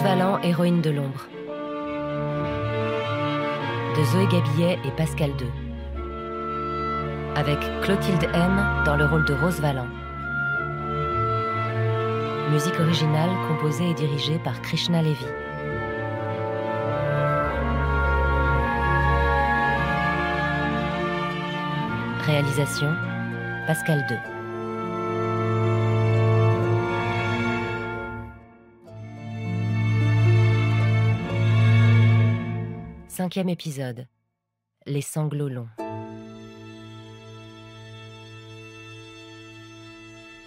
Rose Valland, héroïne de l'ombre. De Zoé Gabillet et Pascal II. Avec Clotilde M dans le rôle de Rose Valland. Musique originale composée et dirigée par Krishna Levy. Réalisation Pascal II. Cinquième épisode. Les sanglots longs.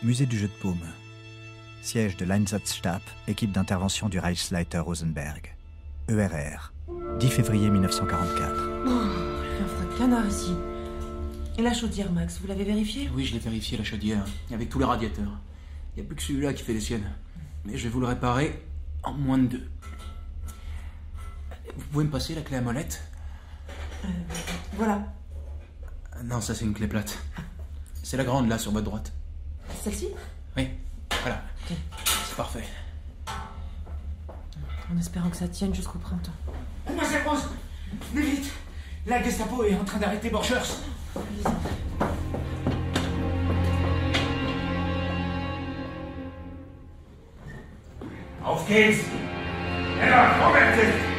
Musée du jeu de paume. Siège de l'Einsatzstab, équipe d'intervention du Reichsleiter Rosenberg. ERR. 10 février 1944. Oh, il y a un froid de canard ici. Et la chaudière, Max, vous l'avez vérifiée? Oui, je l'ai vérifié, la chaudière, avec tous les radiateurs. Il n'y a plus que celui-là qui fait les siennes. Mais je vais vous le réparer en moins de 2. Vous pouvez me passer la clé à molette? Voilà. Non, ça c'est une clé plate. C'est la grande, là, sur votre droite. Celle-ci? Oui, voilà. Ok. C'est parfait. En espérant que ça tienne jusqu'au printemps. Mademoiselle Rose, mais vite! La Gestapo est en train d'arrêter Borchers. Auf geht's! Männer, vorwärts!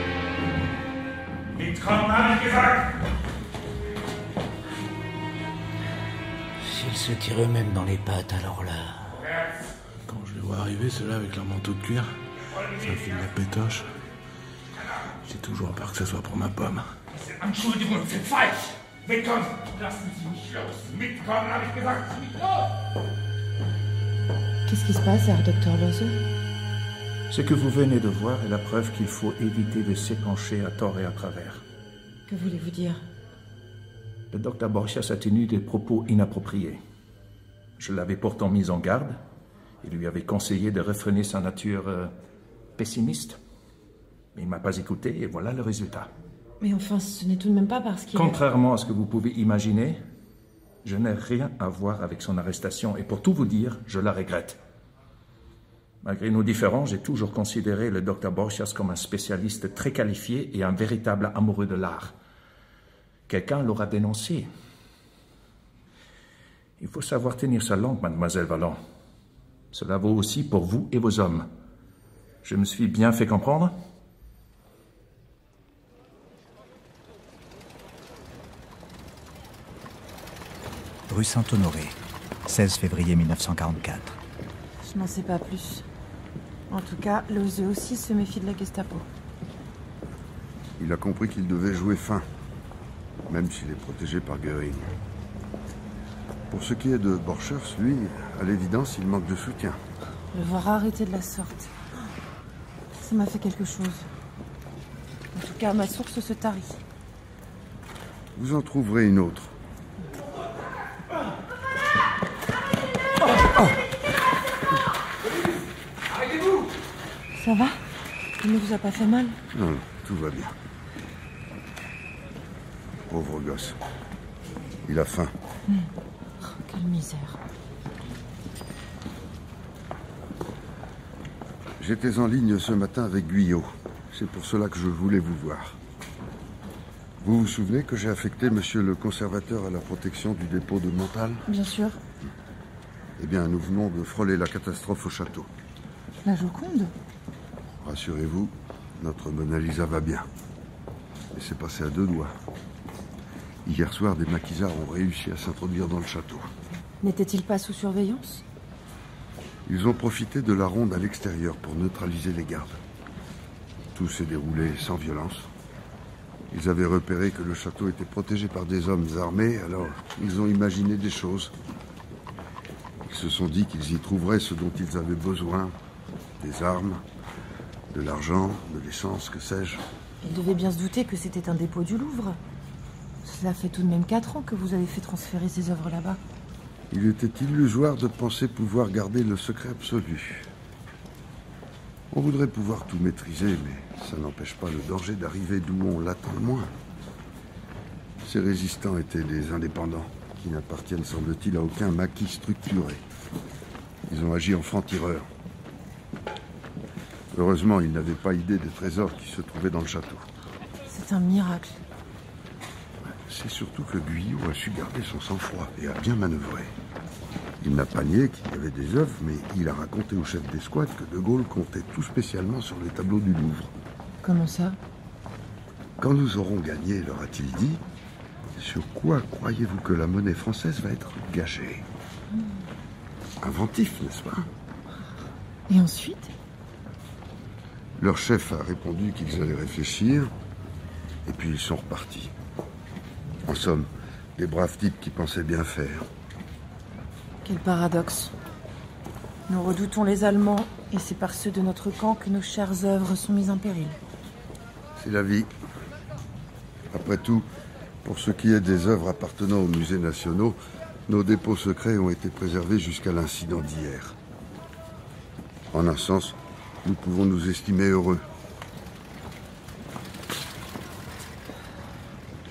Mitkommen, habe ich gesagt! S'ils se tirent eux-mêmes dans les pattes, alors là... Quand je les vois arriver, ceux-là avec leur manteau de cuir, ça me fait de la pétoche. J'ai toujours peur que ce soit pour ma pomme. Diese Anschuldigungen sind falsch! Mitkommen! Lassen Sie mich los! Mitkommen, habe ich gesagt! Los! Qu'est-ce qui se passe, Herr Dr. Lose? Ce que vous venez de voir est la preuve qu'il faut éviter de s'épancher à tort et à travers. Que voulez-vous dire? Le docteur Borchers a tenu des propos inappropriés. Je l'avais pourtant mis en garde et lui avais conseillé de refréner sa nature pessimiste. Mais il ne m'a pas écouté et voilà le résultat. Mais enfin, ce n'est tout de même pas parce qu'il... Contrairement à ce que vous pouvez imaginer, je n'ai rien à voir avec son arrestation et pour tout vous dire, je la regrette. Malgré nos différends, j'ai toujours considéré le docteur Borchers comme un spécialiste très qualifié et un véritable amoureux de l'art. Quelqu'un l'aura dénoncé. Il faut savoir tenir sa langue, mademoiselle Valland. Cela vaut aussi pour vous et vos hommes. Je me suis bien fait comprendre? Rue Saint-Honoré, 16 février 1944. Je n'en sais pas plus. En tout cas, Lose aussi se méfie de la Gestapo. Il a compris qu'il devait jouer fin, même s'il est protégé par Göring. Pour ce qui est de Borchers, lui, à l'évidence, il manque de soutien. Le voir arrêter de la sorte, ça m'a fait quelque chose. En tout cas, ma source se tarit. Vous en trouverez une autre. Arrêtez-vous! Ça va? Il ne vous a pas fait mal? Non, tout va bien. Pauvre gosse. Il a faim. Oh, quelle misère. J'étais en ligne ce matin avec Guyot. C'est pour cela que je voulais vous voir. Vous vous souvenez que j'ai affecté monsieur le conservateur à la protection du dépôt de Montal? Bien sûr. Eh bien, nous venons de frôler la catastrophe au château. La Joconde? Rassurez-vous, notre Mona Lisa va bien. Et c'est passé à 2 doigts. Hier soir, des maquisards ont réussi à s'introduire dans le château. N'était-il pas sous surveillance? Ils ont profité de la ronde à l'extérieur pour neutraliser les gardes. Tout s'est déroulé sans violence. Ils avaient repéré que le château était protégé par des hommes armés, alors ils ont imaginé des choses. Ils se sont dit qu'ils y trouveraient ce dont ils avaient besoin. Des armes, de l'argent, de l'essence, que sais-je. Ils devaient bien se douter que c'était un dépôt du Louvre. Cela fait tout de même 4 ans que vous avez fait transférer ces œuvres là-bas. Il était illusoire de penser pouvoir garder le secret absolu. On voudrait pouvoir tout maîtriser, mais ça n'empêche pas le danger d'arriver d'où on l'attend le moins. Ces résistants étaient des indépendants, qui n'appartiennent semble-t-il à aucun maquis structuré. Ils ont agi en francs-tireurs. Heureusement, ils n'avaient pas idée des trésors qui se trouvaient dans le château. C'est un miracle. C'est surtout que Guyot a su garder son sang-froid et a bien manœuvré. Il n'a pas nié qu'il y avait des œuvres, mais il a raconté au chef d'escouade que De Gaulle comptait tout spécialement sur les tableaux du Louvre. Comment ça? Quand nous aurons gagné, leur a-t-il dit, sur quoi croyez-vous que la monnaie française va être gagée? Inventif, n'est-ce pas? Et ensuite? Leur chef a répondu qu'ils allaient réfléchir, et puis ils sont repartis. En somme, des braves types qui pensaient bien faire. Quel paradoxe. Nous redoutons les Allemands, et c'est par ceux de notre camp que nos chères œuvres sont mises en péril. C'est la vie. Après tout, pour ce qui est des œuvres appartenant aux musées nationaux, nos dépôts secrets ont été préservés jusqu'à l'incident d'hier. En un sens, nous pouvons nous estimer heureux.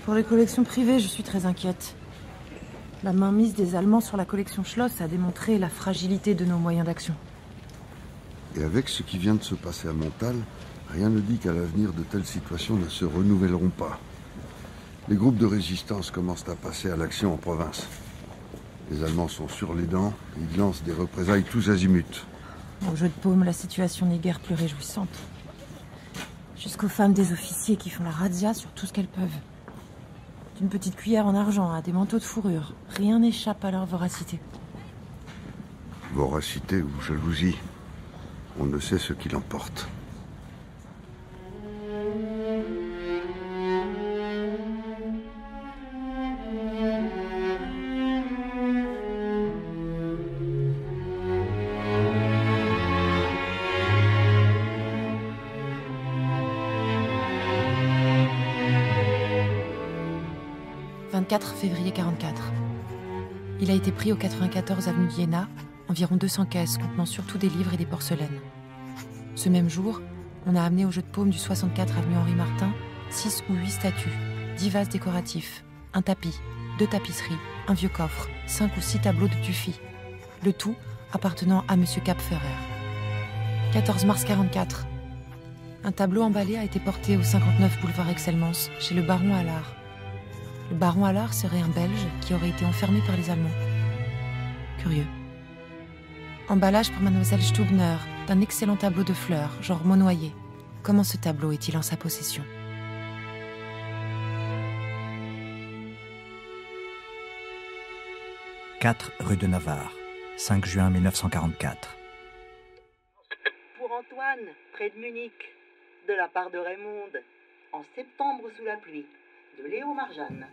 Pour les collections privées, je suis très inquiète. La mainmise des Allemands sur la collection Schloss a démontré la fragilité de nos moyens d'action. Et avec ce qui vient de se passer à Montal, rien ne dit qu'à l'avenir de telles situations ne se renouvelleront pas. Les groupes de résistance commencent à passer à l'action en province. Les Allemands sont sur les dents, ils lancent des représailles tous azimuts. Au jeu de paume, la situation n'est guère plus réjouissante. Jusqu'aux femmes des officiers qui font la razzia sur tout ce qu'elles peuvent. D'une petite cuillère en argent à des manteaux de fourrure, rien n'échappe à leur voracité. Voracité ou jalousie, on ne sait ce qui l'emporte. « 24 février 44. Il a été pris au 94 avenue d'Iéna, environ 200 caisses contenant surtout des livres et des porcelaines. Ce même jour, on a amené au jeu de paume du 64 avenue Henri Martin 6 ou 8 statues, 10 vases décoratifs, un tapis, 2 tapisseries, un vieux coffre, 5 ou 6 tableaux de Dufy. Le tout appartenant à M. Kapferer. 14 mars 44. Un tableau emballé a été porté au 59 boulevard Excellence, chez le baron Allard. Le baron Allard serait un Belge qui aurait été enfermé par les Allemands. Curieux. Emballage pour mademoiselle Stubner d'un excellent tableau de fleurs, genre Monnoyer. Comment ce tableau est-il en sa possession? « 4 rue de Navarre, 5 juin 1944. Pour Antoine, près de Munich, de la part de Raymond, en septembre sous la pluie, de Léo Marjane.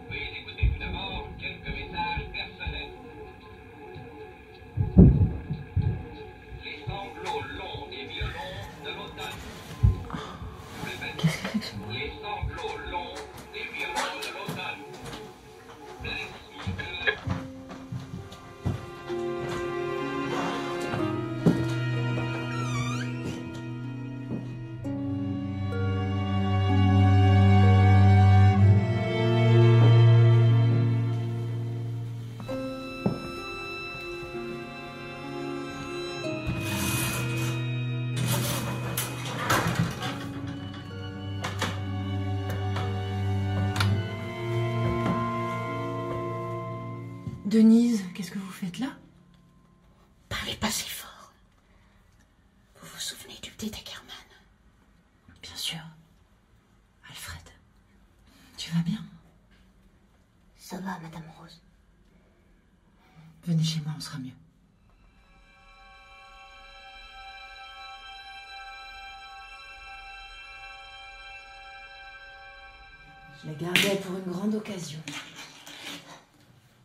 Veuillez écouter tout d'abord quelques messages personnels. Les sanglots longs des violons de l'automne. Les sanglots longs des violons de l'automne. Ainsi que... Denise, qu'est-ce que vous faites là? Parlez pas si fort. Vous vous souvenez du petit Ackerman? Bien sûr. Alfred, tu vas bien? Ça va, Madame Rose. Venez chez moi, on sera mieux. Je la gardais pour une grande occasion.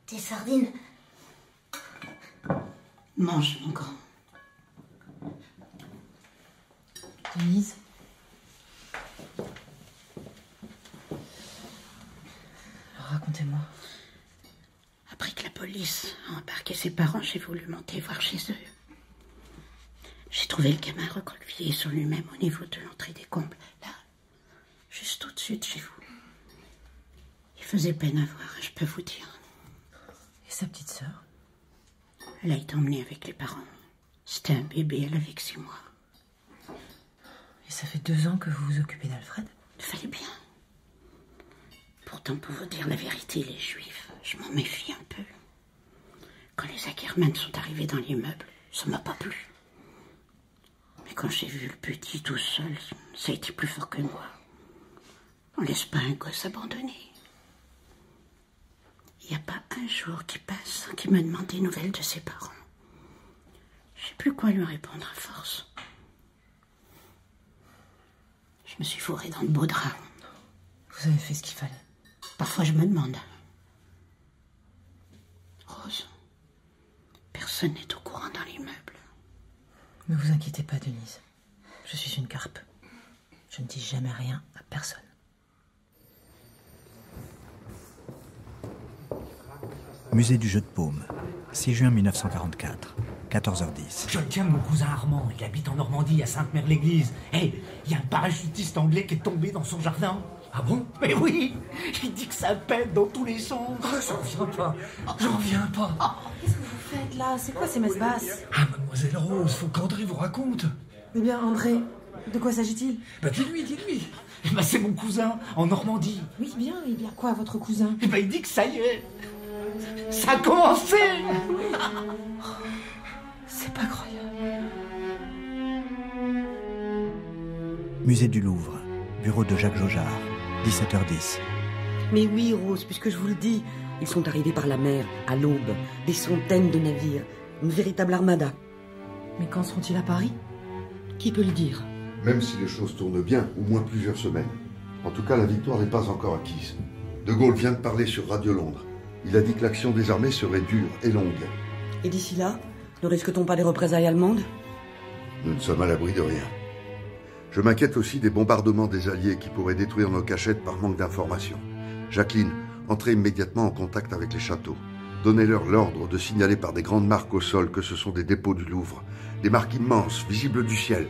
Tes sardines? Mange, mon grand. Denise? Alors racontez-moi. Après que la police a embarqué ses parents, j'ai voulu monter voir chez eux. J'ai trouvé le gamin recroquevillé sur lui-même au niveau de l'entrée des combles. Là, Juste au-dessus de chez vous. Il faisait peine à voir, je peux vous dire. Et sa petite sœur? Elle a été emmenée avec les parents. C'était un bébé, elle avait que 6 mois. Et ça fait 2 ans que vous vous occupez d'Alfred? Il fallait bien. Pourtant, pour vous dire la vérité, les Juifs, je m'en méfie un peu. Quand les Ackerman sont arrivés dans l'immeuble, ça m'a pas plu. Mais quand j'ai vu le petit tout seul, ça a été plus fort que moi. On laisse pas un gosse abandonné. Il n'y a pas un jour qui passe sans qu'il me demande des nouvelles de ses parents. Je sais plus quoi lui répondre à force. Je me suis fourrée dans le beau drap. Vous avez fait ce qu'il fallait. Parfois je me demande. Rose, personne n'est au courant dans l'immeuble. Ne vous inquiétez pas, Denise. Je suis une carpe. Je ne dis jamais rien à personne. Musée du jeu de paume, 6 juin 1944, 14h10. Je tiens de mon cousin Armand, il habite en Normandie, à Sainte-Mère-l'Église. Hé, il y a un parachutiste anglais qui est tombé dans son jardin. Ah bon? Mais oui, il dit que ça pète dans tous les sens. Oh, j'en reviens pas, j'en reviens pas. Qu'est-ce que vous faites là? C'est quoi ces messes basses? Ah, mademoiselle Rose, faut qu'André vous raconte. Eh bien, André, de quoi s'agit-il? Bah dis-lui. Bah c'est mon cousin, en Normandie. Oui, bien, il y a quoi, votre cousin? Eh ben il dit que ça y est, ça a commencé. C'est pas croyable. Musée du Louvre, bureau de Jacques Jaujard, 17h10. Mais oui, Rose, puisque je vous le dis, ils sont arrivés par la mer, à l'aube, des centaines de navires, une véritable armada. Mais quand seront-ils à Paris? Qui peut le dire? Même si les choses tournent bien, au moins plusieurs semaines. En tout cas, la victoire n'est pas encore acquise. De Gaulle vient de parler sur Radio Londres. Il a dit que l'action des armées serait dure et longue. Et d'ici là, ne risque-t-on pas des représailles allemandes? Nous ne sommes à l'abri de rien. Je m'inquiète aussi des bombardements des Alliés qui pourraient détruire nos cachettes par manque d'informations. Jacqueline, entrez immédiatement en contact avec les châteaux. Donnez-leur l'ordre de signaler par des grandes marques au sol que ce sont des dépôts du Louvre. Des marques immenses, visibles du ciel.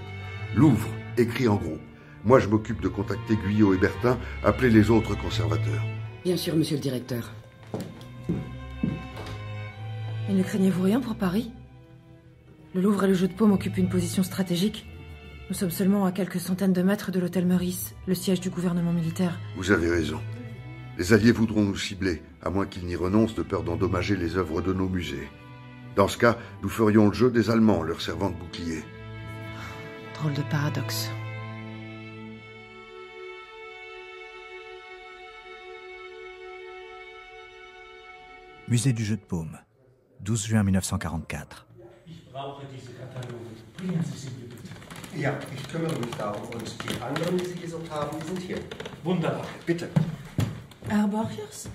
Louvre, écrit en gros. Moi, je m'occupe de contacter Guyot et Bertin, appelez les autres conservateurs. Bien sûr, monsieur le directeur. Et ne craignez-vous rien pour Paris? Le Louvre et le jeu de paume occupent une position stratégique. Nous sommes seulement à quelques centaines de mètres de l'hôtel Meurice, le siège du gouvernement militaire. Vous avez raison. Les Alliés voudront nous cibler, à moins qu'ils n'y renoncent de peur d'endommager les œuvres de nos musées. Dans ce cas, nous ferions le jeu des Allemands, leur servant de bouclier. Drôle de paradoxe. Musée du jeu de paume, 12 juin 1944. Ja, ich kümmere mich darum und die anderen, die Sie gesucht haben, die sind hier. Wunderbar. Bitte. Herr Borchers?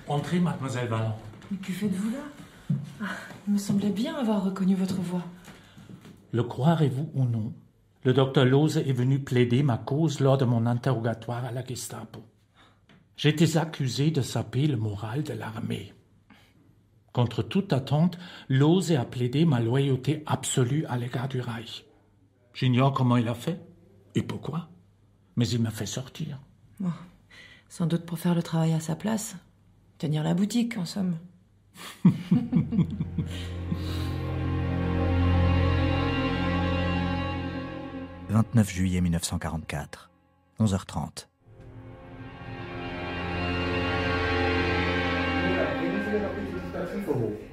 Entrez, mademoiselle Vallon. Mais que faites-vous là? Il me semblait bien avoir reconnu votre voix. Le croirez-vous ou non, le docteur Lohse est venu plaider ma cause lors de mon interrogatoire à la Gestapo. J'étais accusé de saper le moral de l'armée. Contre toute attente, Lohse a plaidé ma loyauté absolue à l'égard du Reich. J'ignore comment il a fait et pourquoi, mais il m'a fait sortir. Bon, sans doute pour faire le travail à sa place. Tenir la boutique, en somme. 29 juillet 1944, 11h30.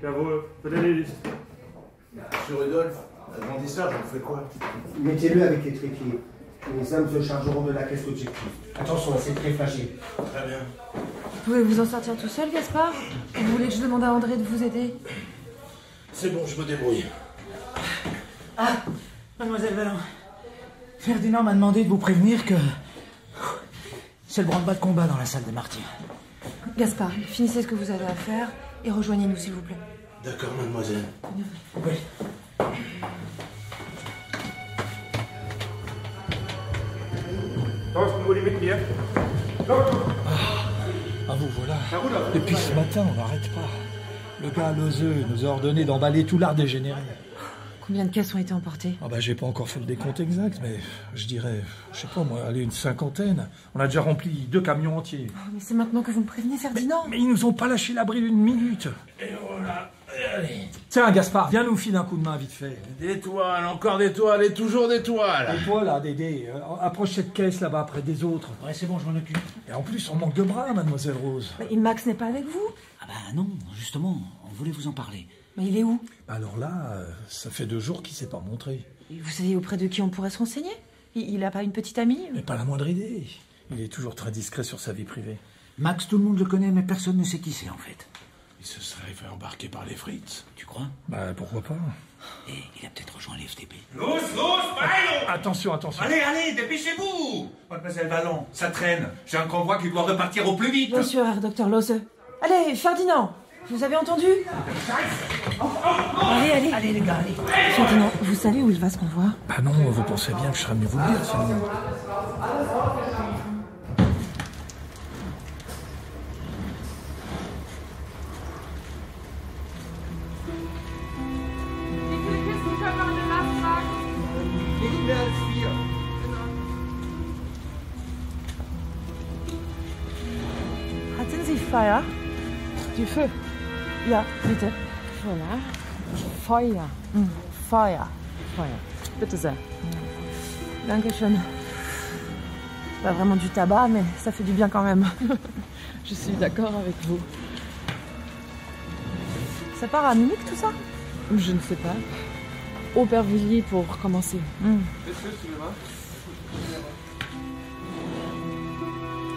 Jawohl, wird erledigt. Monsieur Rudolph, agrandisseur, j'en fais quoi? Mettez-le avec les trépieds. Les hommes se chargeront de la caisse objective. Attention, c'est très fragile. Très bien. Vous pouvez vous en sortir tout seul, Gaspard? Vous voulez que je demande à André de vous aider? C'est bon, je me débrouille. Ah, mademoiselle Vallon, Ferdinand m'a demandé de vous prévenir que c'est le branle-bas de combat dans la salle des martyrs. Gaspard, finissez ce que vous avez à faire et rejoignez-nous, s'il vous plaît. D'accord, mademoiselle. Oui. Ah, vous voilà. Depuis ce matin, on n'arrête pas. Le gars Lozeux nous a ordonné d'emballer tout l'art dégénéré. Combien de caisses ont été emportées? Ah bah j'ai pas encore fait le décompte exact, mais je dirais, je sais pas moi, allez, une 50aine. On a déjà rempli 2 camions entiers. Oh, mais c'est maintenant que vous me prévenez, Ferdinand. Mais ils nous ont pas lâché l'abri d'une minute. Et voilà. Allez. Tiens, Gaspard, viens nous filer un coup de main vite fait. Des toiles, encore des toiles et toujours des toiles. Et toi là, Dédé, approche cette caisse là-bas près des autres. Ouais, c'est bon, je m'en occupe. Et en plus, on manque de bras, mademoiselle Rose. Mais Max n'est pas avec vous? Ah bah non, justement, on voulait vous en parler. Mais il est où? Alors là, ça fait 2 jours qu'il s'est pas montré. Et vous savez auprès de qui on pourrait se renseigner? Il a pas une petite amie? Mais pas la moindre idée. Il est toujours très discret sur sa vie privée. Max, tout le monde le connaît, mais personne ne sait qui c'est en fait. Il se serait fait embarquer par les frites. Tu crois? Bah pourquoi pas. Et il a peut-être rejoint les FDP. Los, Milo! Attention, attention. Allez, dépêchez-vous! Mademoiselle Vallon, ça traîne. J'ai un convoi qui doit repartir au plus vite. Bien sûr, Dr. Lose. Allez, Ferdinand, vous avez entendu? Allez, les gars, allez. Ferdinand, vous savez où il va ce convoi? Bah non, vous pensez bien que je serais venu vous le dire, sinon... Hatten Sie Feuer? Du Feu. Ja, bitte. Voilà. Feuer. Feuer. Feuer. Bitte sehr. Dankeschön. C'est pas vraiment du tabac, mais ça fait du bien quand même. Je suis d'accord avec vous. Ça part à Munich tout ça? Je ne sais pas. Aubervilliers pour commencer.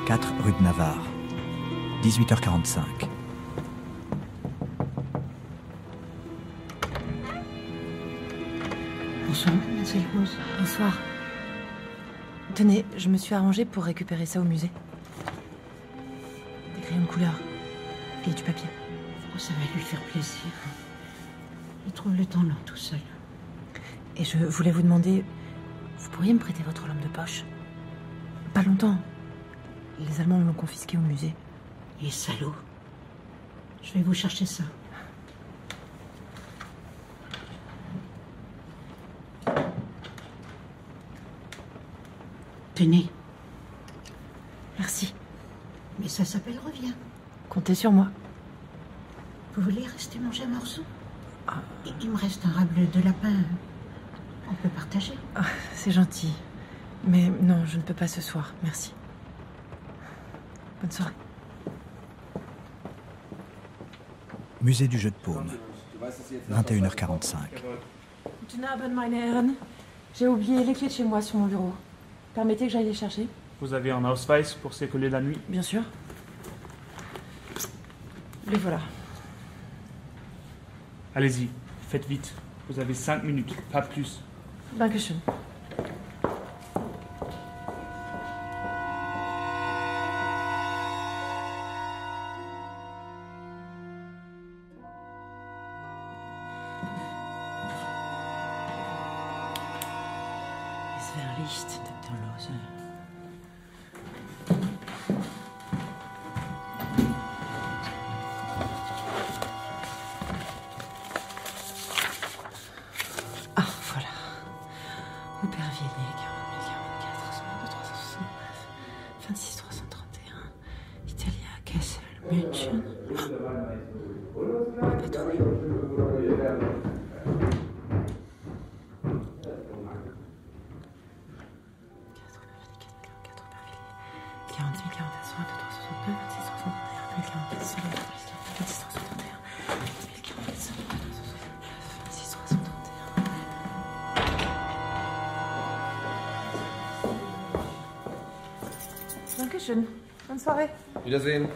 4 rue de Navarre. 18h45. Bonsoir, mademoiselle Rose. Bonsoir. Tenez, je me suis arrangée pour récupérer ça au musée. Des crayons de couleur. Et du papier. Oh, ça va lui faire plaisir. Il trouve le temps long tout seul. Et je voulais vous demander, vous pourriez me prêter votre lampe de poche? Pas longtemps. Les Allemands l'ont confisqué au musée. Les salauds. Je vais vous chercher ça. Tenez. Merci. Mais ça s'appelle revient. Comptez sur moi. Vous voulez rester manger un morceau? Il me reste un râble de lapin. On peut partager. C'est gentil. Mais non, je ne peux pas ce soir. Merci. Bonne soirée. Musée du jeu de paume. 21h45. Guten Abend, meine Herren. J'ai oublié les clés de chez moi sur mon bureau. Permettez que j'aille les chercher? Vous avez un Ausweis pour circuler la nuit? Bien sûr. Les voilà. Allez-y, faites vite. Vous avez 5 minutes, pas plus. Dankeschön. Es wäre Licht, Dr. Lose. Ah, voilà. Aubervilliers, 40 044, 122 369, 26 331, Italia, Kassel, München. Pas trouvé. 40 000, 41, 62, 369, 26 331, 1044, 26 331, 1047, 26 331. Dankeschön. Bonne soirée. Wiedersehen.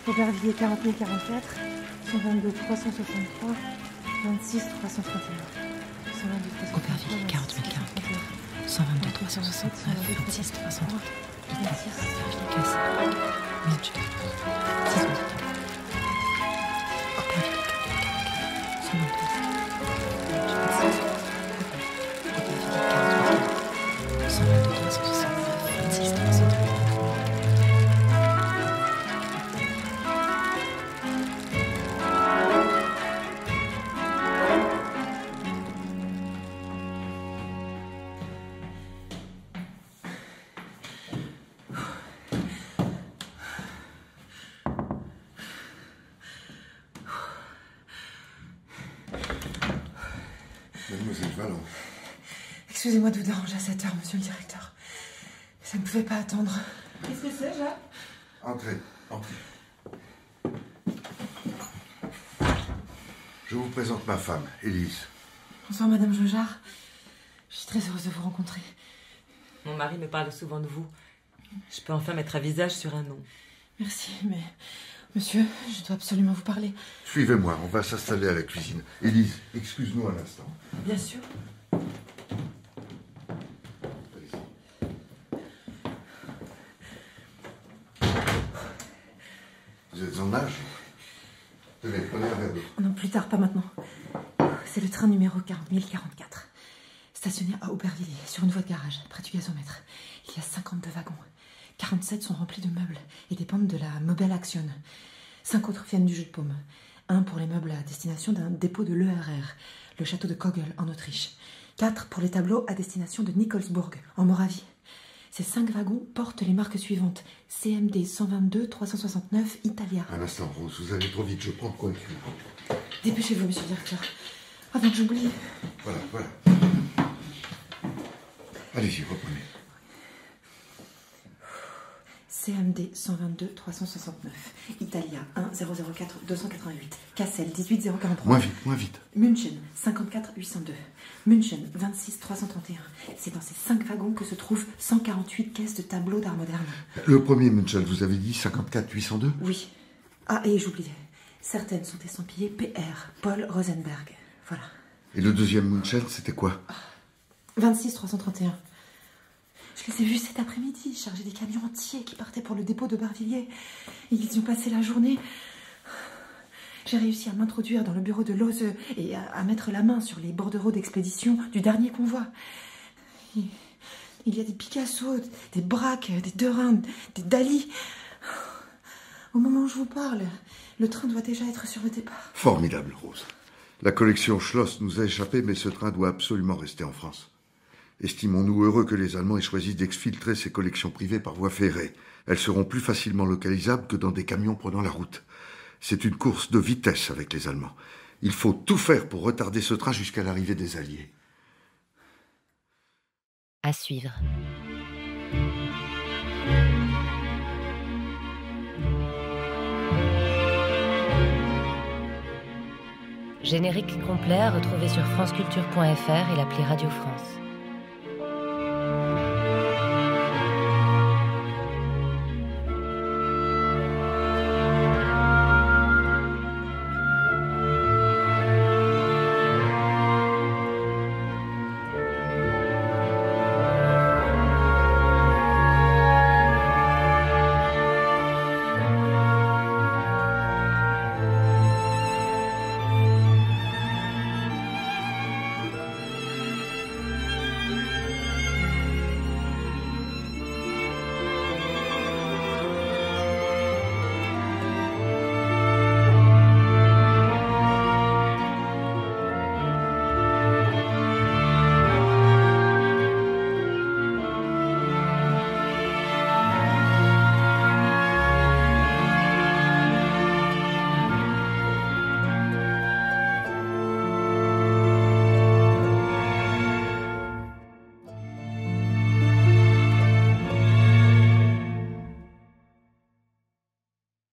Aubervilliers, 40 044, 122 363, 26 331. 122 Aubervilliers, 40 044, 122 369, 26 331. Italia, Aubervilliers, Kassel, München. 6 Aubervilliers, 122 Vallon. Excusez-moi de vous déranger à cette heure, monsieur le directeur. Ça ne pouvait pas attendre. Qu'est-ce que c'est, Jacques? Entrez. Je vous présente ma femme, Élise. Bonsoir, Madame Jojard. Je suis très heureuse de vous rencontrer. Mon mari me parle souvent de vous. Je peux enfin mettre un visage sur un nom. Merci, mais... Monsieur, je dois absolument vous parler. Suivez-moi, on va s'installer à la cuisine. Élise, excuse-nous un instant. Bien sûr. Vous êtes en âge? Tenez, prenez un verre d'eau. Non, plus tard, pas maintenant. C'est le train numéro 40044. Stationné à Aubervilliers, sur une voie de garage, près du gazomètre. Il y a 52 wagons. 47 sont remplis de meubles et dépendent de la Mobile Action. 5 autres viennent du Jeu de Paume. Un pour les meubles à destination d'un dépôt de l'ERR, le château de Kogel, en Autriche. 4 pour les tableaux à destination de Nikolsburg, en Moravie. Ces 5 wagons portent les marques suivantes. CMD 122 369 Italia. Un instant, Rose, vous allez trop vite, je prends de quoi écrire. Dépêchez-vous, monsieur le directeur. Avant que j'oublie. Voilà. Allez-y, reprenez. CMD 122 369 Italia 1 004 288 Cassel 18 043. Moins vite. München 54 802 München 26 331. C'est dans ces 5 wagons que se trouvent 148 caisses de tableaux d'art moderne. Le premier München, vous avez dit 54 802? Oui. Ah, et j'oubliais. Certaines sont estampillées PR, Paul Rosenberg. Voilà. Et le deuxième München, c'était quoi? 26 331. Je les ai vus cet après-midi, chargés des camions entiers qui partaient pour le dépôt de Barvilliers. Ils y ont passé la journée. J'ai réussi à m'introduire dans le bureau de Lose et à mettre la main sur les bordereaux d'expédition du dernier convoi. Il y a des Picasso, des Braque, des Derain, des Dali. Au moment où je vous parle, le train doit déjà être sur le départ. Formidable, Rose. La collection Schloss nous a échappé, mais ce train doit absolument rester en France. Estimons-nous heureux que les Allemands aient choisi d'exfiltrer ces collections privées par voie ferrée. Elles seront plus facilement localisables que dans des camions prenant la route. C'est une course de vitesse avec les Allemands. Il faut tout faire pour retarder ce train jusqu'à l'arrivée des Alliés. À suivre. Générique complet à retrouver sur franceculture.fr et l'appli Radio France.